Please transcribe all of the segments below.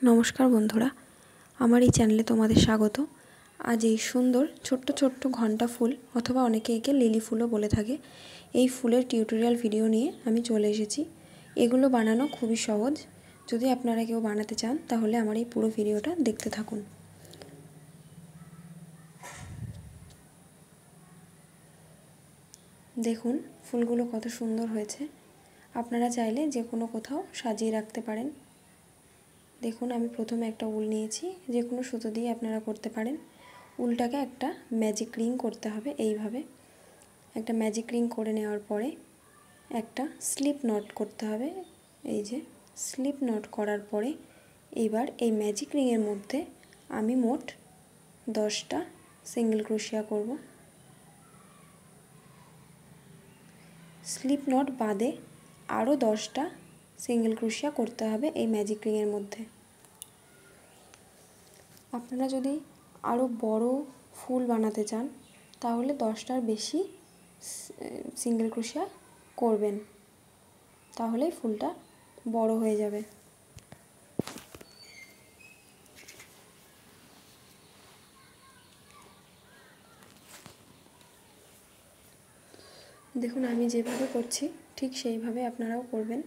নমস্কার বন্ধুরা, আমার এই চ্যানেলে তোমাদের স্বাগত। আজ এই সুন্দর ছোট্ট ছোট্ট ঘণ্টা ফুল অথবা অনেকে একে লিলি ফুলও বলে থাকে, এই ফুলের টিউটোরিয়াল ভিডিও নিয়ে আমি চলে এসেছি। এগুলো বানানো খুবই সহজ। যদি আপনারা কেউ বানাতে চান তাহলে আমার এই পুরো ভিডিওটা দেখতে থাকুন। দেখুন ফুলগুলো কত সুন্দর হয়েছে। আপনারা চাইলে যে কোনো কোথাও সাজিয়ে রাখতে পারেন। দেখুন আমি প্রথমে একটা উল নিয়েছি, যে কোনো সুতো দিয়ে আপনারা করতে পারেন। উলটাকে একটা ম্যাজিক রিং করতে হবে। এইভাবে একটা ম্যাজিক রিং করে নেওয়ার পরে একটা স্লিপ নট করতে হবে। এই যে স্লিপ নট করার পরে এবার এই ম্যাজিক রিংয়ের মধ্যে আমি মোট 10টা সিঙ্গেল ক্রোশিয়া করব। স্লিপ নট বাদে আরও 10টা সিঙ্গেল ক্রোশিয়া করতে হবে এই ম্যাজিক রিংয়ের মধ্যে। আপনারা যদি আরও বড় ফুল বানাতে চান তাহলে 10টার বেশি সিঙ্গেল ক্রোশিয়া করবেন, তাহলে ফুলটা বড় হয়ে যাবে। দেখুন আমি যেভাবে করছি ঠিক সেইভাবে আপনারাও করবেন।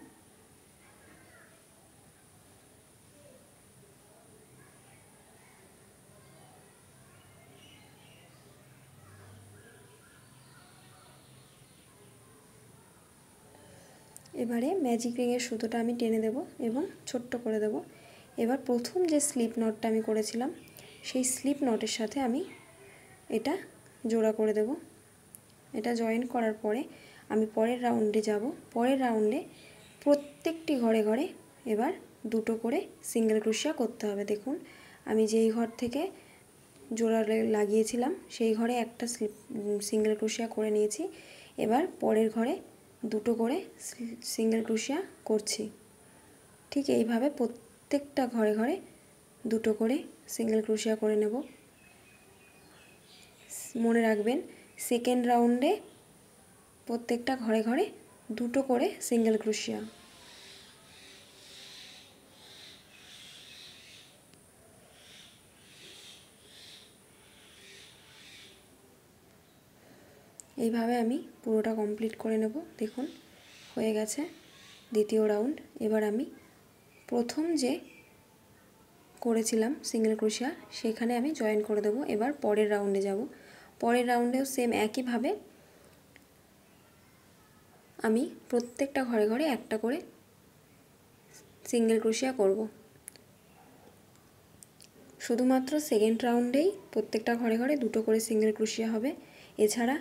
এবারে ম্যাজিক রিংয়ের সুতোটা আমি টেনে দেব এবং ছোট্ট করে দেব। এবার প্রথম যে স্লিপ নটটা আমি করেছিলাম সেই স্লিপ নটের সাথে আমি এটা জোড়া করে দেব। এটা জয়েন করার পরে আমি পরের রাউন্ডে যাব। পরের রাউন্ডে প্রত্যেকটি ঘরে ঘরে এবার দুটো করে সিঙ্গেল ক্রোশিয়া করতে হবে। দেখুন আমি যেই ঘর থেকে জোড়া লাগিয়েছিলাম সেই ঘরে একটা সিঙ্গেল ক্রোশিয়া করে নিয়েছি। এবার পরের ঘরে দুটো করে সিঙ্গেল ক্রোশিয়া করছি। ঠিক এইভাবে প্রত্যেকটা ঘরে ঘরে দুটো করে সিঙ্গেল ক্রোশিয়া করে নেব। মনে রাখবেন সেকেন্ড রাউন্ডে প্রত্যেকটা ঘরে ঘরে দুটো করে সিঙ্গেল ক্রোশিয়া। এইভাবে আমি পুরোটা কমপ্লিট করে নেব। দেখুন হয়ে গেছে দ্বিতীয় রাউন্ড। এবার আমি প্রথম যে করেছিলাম সিঙ্গেল ক্রোশিয়া সেখানে আমি জয়েন করে দেব। এবার পরের রাউন্ডে যাব। পরের রাউন্ডেও সেম একইভাবে আমি প্রত্যেকটা ঘরে ঘরে একটা করে সিঙ্গেল ক্রোশিয়া করব। শুধুমাত্র সেকেন্ড রাউন্ডেই প্রত্যেকটা ঘরে ঘরে দুটো করে সিঙ্গেল ক্রোশিয়া হবে। এছাড়া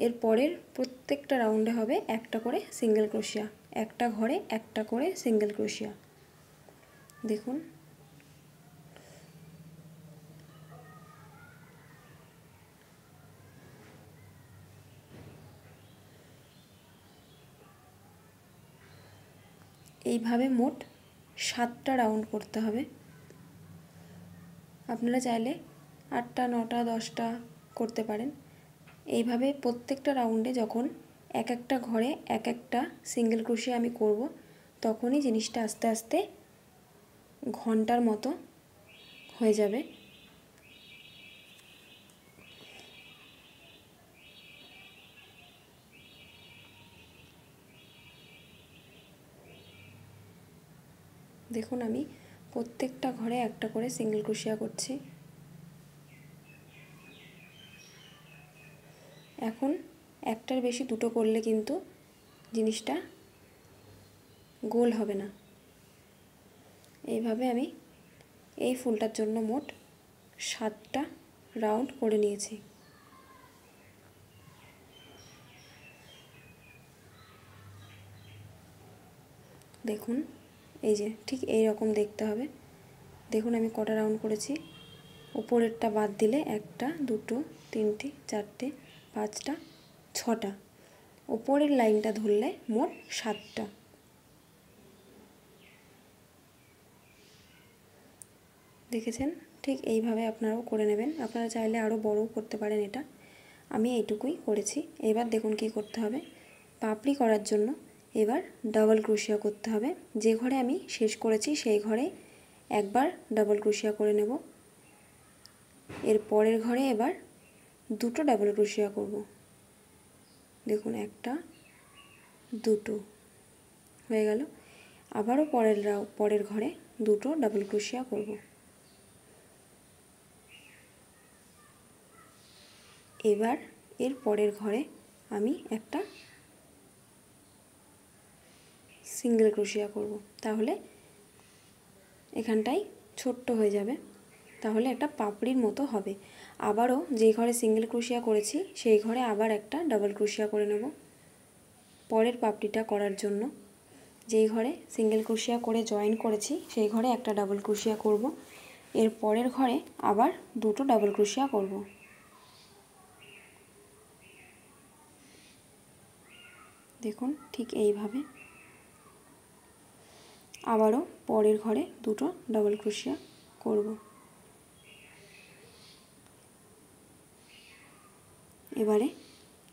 এর পরের প্রত্যেকটা রাউন্ডে হবে একটা করে সিঙ্গেল ক্রোশিয়া, একটা ঘরে একটা করে সিঙ্গেল ক্রোশিয়া। দেখুন এইভাবে মোট 7টা রাউন্ড করতে হবে। আপনারা চাইলে 8টা 9টা 10টা করতে পারেন। এইভাবে প্রত্যেকটা রাউন্ডে যখন এক একটা ঘরে এক একটা সিঙ্গেল ক্রোশিয়া আমি করব তখনই জিনিসটা আস্তে আস্তে ঘন্টার মতো হয়ে যাবে। দেখুন আমি প্রত্যেকটা ঘরে একটা করে সিঙ্গেল ক্রোশিয়া করছি। এখন একটার বেশি দুটো করলে কিন্তু জিনিসটা গোল হবে না। এইভাবে আমি এই ফুলটার জন্য মোট 7টা রাউন্ড করে নিয়েছি। দেখুন এই যে ঠিক এই রকম দেখতে হবে। দেখুন আমি কটা রাউন্ড করেছি। উপরেরটা বাদ দিলে 1টা 2টো 3টে 4টে 5টা 6টা, উপরের লাইনটা ধরলে মোট 7টা। দেখেছেন ঠিক এইভাবে আপনারাও করে নেবেন। আপনারা চাইলে আরও বড়ও করতে পারেন। এটা আমি এইটুকুই করেছি। এবার দেখুন কি করতে হবে। পাপড়ি করার জন্য এবার ডাবল ক্রোশিয়া করতে হবে। যে ঘরে আমি শেষ করেছি সেই ঘরে একবার ডাবল ক্রোশিয়া করে নেব। এর পরের ঘরে এবার দুটো ডাবল ক্রোশিয়া করব। দেখুন একটা, দুটো হয়ে গেল। আবারও পরের ঘরে দুটো ডাবল ক্রোশিয়া করব। এবার এর পরের ঘরে আমি একটা সিঙ্গেল ক্রোশিয়া করব। তাহলে এখানটাই ছোট্ট হয়ে যাবে, তাহলে একটা পাপড়ির মতো হবে। আবারও যেই ঘরে সিঙ্গেল ক্রোশিয়া করেছি সেই ঘরে আবার একটা ডাবল ক্রোশিয়া করে নেব পরের পাপড়িটা করার জন্য। যেই ঘরে সিঙ্গেল ক্রোশিয়া করে জয়েন করেছি সেই ঘরে একটা ডাবল ক্রোশিয়া করব। এর পরের ঘরে আবার দুটো ডাবল ক্রোশিয়া করব। দেখুন ঠিক এইভাবে। আবারও পরের ঘরে দুটো ডাবল ক্রোশিয়া করব। এবারে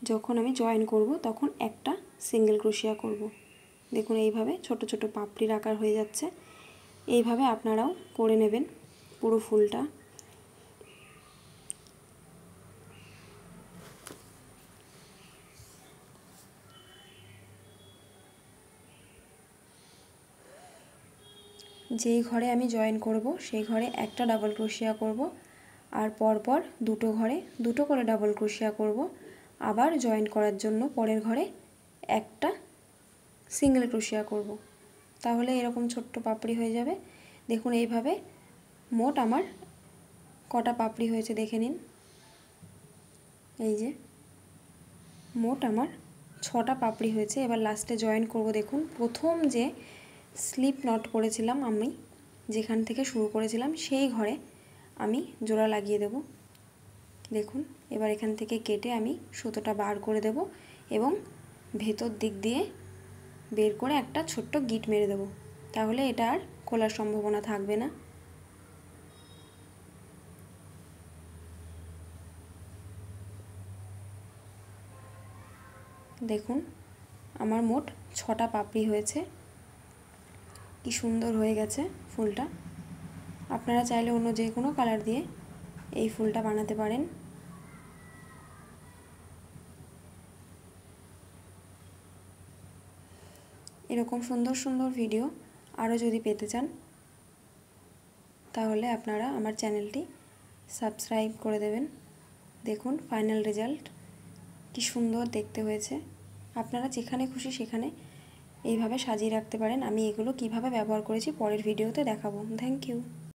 যখন আমি জয়েন করব তখন একটা সিঙ্গেল ক্রোশিয়া করব। দেখুন এইভাবে ছোট ছোট পাপড়ির আকার হয়ে যাচ্ছে। এইভাবে আপনারাও করে নেবেন পুরো ফুলটা। যেই ঘরে আমি জয়েন করব সেই ঘরে একটা ডাবল ক্রোশিয়া করব, আর পরপর দুটো ঘরে দুটো করে ডাবল ক্রোশিয়া করব। আবার জয়েন করার জন্য পরের ঘরে একটা সিঙ্গেল ক্রোশিয়া করব। তাহলে এরকম ছোট্ট পাপড়ি হয়ে যাবে। দেখুন এইভাবে মোট আমার কটা পাপড়ি হয়েছে দেখে নিন। এই যে মোট আমার 6টা পাপড়ি হয়েছে। এবার লাস্টে জয়েন করব। দেখুন প্রথম যে স্লিপ নট করেছিলাম আমি, যেখান থেকে শুরু করেছিলাম সেই ঘরে আমি জোড়া লাগিয়ে দেব। দেখুন এবার এখান থেকে কেটে আমি সুতোটা বার করে দেব এবং ভেতর দিক দিয়ে বের করে একটা ছোট্ট গিট মেরে দেব। তাহলে এটা আর খোলার সম্ভাবনা থাকবে না। দেখুন আমার মোট 6টা পাপড়ি হয়েছে। কি সুন্দর হয়ে গেছে ফুলটা। আপনারা চাইলে অন্য যে কোনো কালার দিয়ে এই ফুলটা বানাতে পারেন। এরকম সুন্দর সুন্দর ভিডিও আরও যদি পেতে চান তাহলে আপনারা আমার চ্যানেলটি সাবস্ক্রাইব করে দেবেন। দেখুন ফাইনাল রেজাল্ট কি সুন্দর দেখতে হয়েছে। আপনারা যেখানে খুশি সেখানে এইভাবে সাজিয়ে রাখতে পারেন। আমি এগুলো কিভাবে ব্যবহার করেছি পরের ভিডিওতে দেখাবো। Thank you.